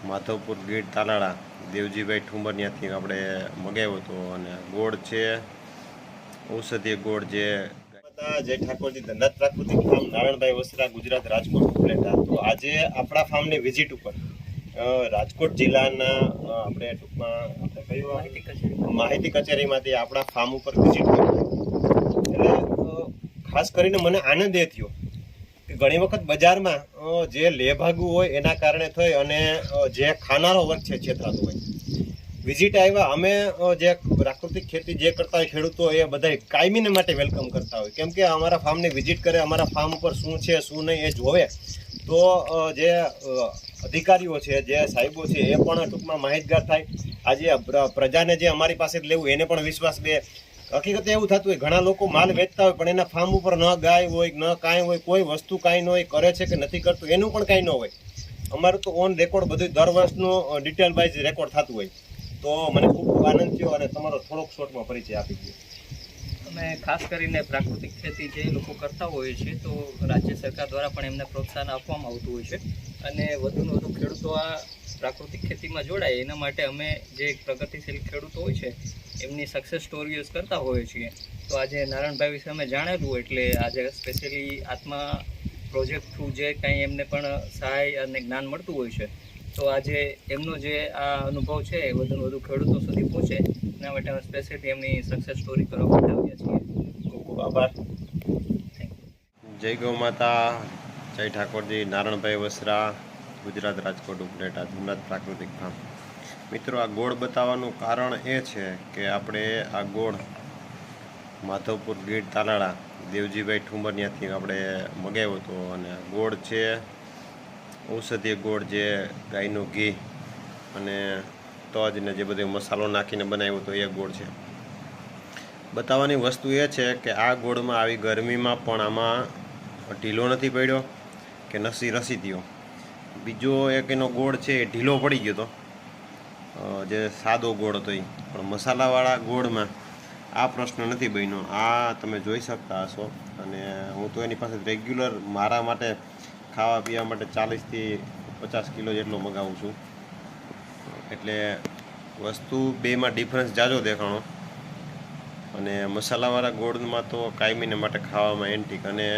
માધવપુર ગીર તાલાળા દેવજીભાઈ ઠુંબરિયાથી આપણે મગાવ્યો હતો અને ગોળ છે ઔષધીય ગોળ જે જય ઠાકોરજી ધનરાજ પ્રાકૃતિક ફાર્મ નારાયણભાઈ વસરા ગુજરાત રાજકોટ ઉપલેટા. તો આજે આપણા ફાર્મની વિઝિટ ઉપર રાજકોટ જિલ્લાના આપણે ટૂંકમાં આપણે કયું માહિતી કચેરીમાંથી આપણા ફાર્મ ઉપર વિઝિટ કરી એટલે ખાસ કરીને મને આનંદ એ થયો કે ઘણી વખત બજારમાં જે લેભાગુ હોય એના કારણે થઈ અને જે ખાનારો વર્ગ છે છેતરાતો હોય. વિઝિટ આવ્યા અમે જે પ્રાકૃતિક ખેતી જે કરતા હોય ખેડૂતો એ બધા કાયમીને માટે વેલકમ કરતા હોય, કેમ કે અમારા ફાર્મની વિઝિટ કરે, અમારા ફાર્મ ઉપર શું છે શું નહીં એ જોવે તો જે અધિકારીઓ છે જે સાહેબો છે એ પણ ટૂંકમાં માહિતગાર થાય. આજે પ્રજાને જે અમારી પાસે લેવું એને પણ વિશ્વાસ બે. હકીકતે એવું થતું હોય ઘણા લોકો માલ વેચતા હોય પણ એના ફાર્મ ઉપર ન ગાય હોય ન કાંઈ હોય, કોઈ વસ્તુ કાંઈ ન હોય, કરે છે કે નથી કરતું એનું પણ કાંઈ ન હોય. અમારું તો ઓન રેકોર્ડ બધું દર વર્ષનું ડિટેલ વાઇઝ રેકોર્ડ થતું હોય. તો મને ખૂબ આનંદ થયો અને તમારો થોડોક શોર્ટમાં પરિચય આપી દો. અમે ખાસ કરીને પ્રાકૃતિક ખેતી જે લોકો કરતા હોય છે તો રાજ્ય સરકાર દ્વારા પણ એમને પ્રોત્સાહન આપવામાં આવતું હોય છે અને વધુને વધુ ખેડૂતો આ પ્રાકૃતિક ખેતીમાં જોડાય એના માટે અમે જે પ્રગતિશીલ ખેડૂતો હોય છે એમની સક્સેસ સ્ટોરીઝ કરતા હોઈએ છીએ. તો આજે નારાયણભાઈ વિશે અમે જાણેલું એટલે આજે સ્પેશિયલી આત્મા પ્રોજેક્ટ થ્રુ જે કંઈ એમને પણ સહાય અને જ્ઞાન મળતું હોય છે તો આજે એમનો જે આ અનુભવ છે એ વધુ ખેડૂતો સુધી પહોંચે એના માટે અમે સ્પેશિયલી એમની સક્સેસ સ્ટોરી કરવા માટે આવ્યા છીએ. ખૂબ ખૂબ આભાર. જય ગૌ માતા, જય ઠાકોરજી. નારાયણભાઈ વસરા ગુજરાત રાજકોટ ઉપલેટા ધનરાજ પ્રાકૃતિક ફાર્મ. મિત્રો, આ ગોળ બતાવવાનું કારણ એ છે કે આપણે આ ગોળ માધવપુર ગીર તાલાળા દેવજીભાઈ ઠુંબરિયાથી આપણે મગાવ્યો હતો અને ગોળ છે ઔષધીય ગોળ જે ગાયનું ઘી અને તજ ને જે બધો મસાલો નાખીને બનાવ્યો હતો એ ગોળ છે. બતાવવાની વસ્તુ એ છે કે આ ગોળમાં આવી ગરમીમાં પણ આમાં ઢીલો નથી પડ્યો કે નસી રસી થયો. બીજો એક એનો ગોળ છે એ ઢીલો પડી ગયો હતો જે સાદો ગોળ હતો એ, પણ મસાલાવાળા ગોળમાં આ પ્રશ્ન નથી બન્યો. આ તમે જોઈ શકતા હશો અને હું તો એની પાસે રેગ્યુલર મારા માટે ખાવા પીવા માટે 40થી 50 કિલો જેટલો મગાવું છું. એટલે વસ્તુ બેમાં ડિફરન્સ જાજો દેખાણો અને મસાલાવાળા ગોળમાં તો કાયમીને માટે ખાવામાં એન્ટિક અને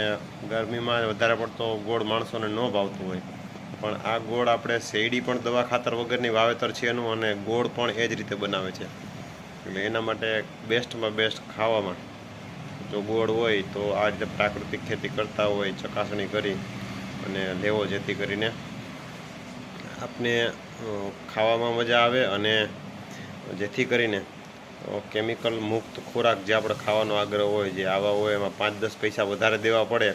ગરમીમાં વધારે પડતો ગોળ માણસોને ન ભાવતો હોય, પણ આ ગોળ આપણે શેરડી પણ દવા ખાતર વગરની વાવેતર છે એનું અને ગોળ પણ એ જ રીતે બનાવે છે. એટલે એના માટે બેસ્ટમાં બેસ્ટ ખાવામાં જો ગોળ હોય તો આ રીતે પ્રાકૃતિક ખેતી કરતા હોય ચકાસણી કરી અને લેવો, જેથી કરીને આપને ખાવામાં મજા આવે અને જેથી કરીને કેમિકલ મુક્ત ખોરાક જે આપણે ખાવાનો આગ્રહ હોય જે આવા હોય એમાં 5-10 પૈસા વધારે દેવા પડે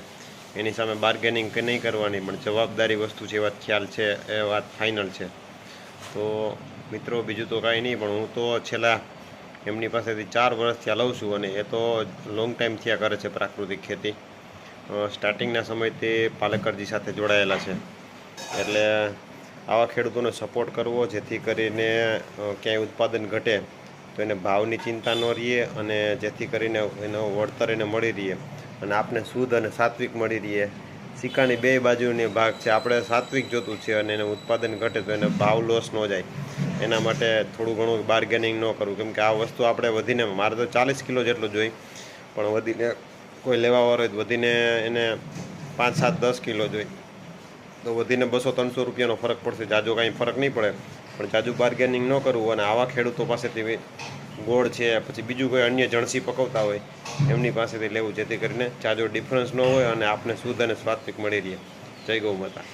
એની સામે બાર્ગેનિંગ કે નહીં કરવાની, પણ જવાબદારી વસ્તુ છે એ વાત ખ્યાલ છે, એ વાત ફાઇનલ છે. તો મિત્રો, બીજું તો કાંઈ નહીં, પણ હું તો છેલ્લા એમની પાસેથી 4 વર્ષથી લઉં છું અને એ તો લોંગ ટાઈમ થયા કરે છે પ્રાકૃતિક ખેતી. સ્ટાર્ટિંગના સમયથી પાલેકરજી સાથે જોડાયેલા છે. એટલે આવા ખેડૂતોને સપોર્ટ કરવો જેથી કરીને ક્યાંય ઉત્પાદન ઘટે તો એને ભાવની ચિંતા ન રહીએ અને જેથી કરીને એનો વળતર એને મળી રહીએ અને આપને શુદ્ધ અને સાત્વિક મળી રહીએ. સિક્કાની બે બાજુની ભાગ છે. આપણે સાત્વિક જોતું છે અને એને ઉત્પાદન ઘટે તો એને ભાવ લોસ ન જાય એના માટે થોડું ઘણું બાર્ગેનિંગ ન કરવું, કેમ કે આ વસ્તુ આપણે વધીને મારે તો 40 કિલો જેટલું જોઈ, પણ વધીને કોઈ લેવાવાળો હોય તો વધીને એને 5, 7, 10 કિલો જોઈ તો વધીને 200-300 રૂપિયાનો ફરક પડશે. જાજો કાંઈ ફરક નહીં પડે, પણ જાજુ બાર્ગેનિંગ ન કરવું અને આવા ખેડૂતો પાસેથી ગોળ છે પછી બીજું કોઈ અન્ય જણસી પકવતા હોય એમની પાસેથી લેવું, જેથી કરીને જાજો ડિફરન્સ ન હોય અને આપને શુદ્ધ અને સાત્વિક મળી રહે. જય ગૌ માતા.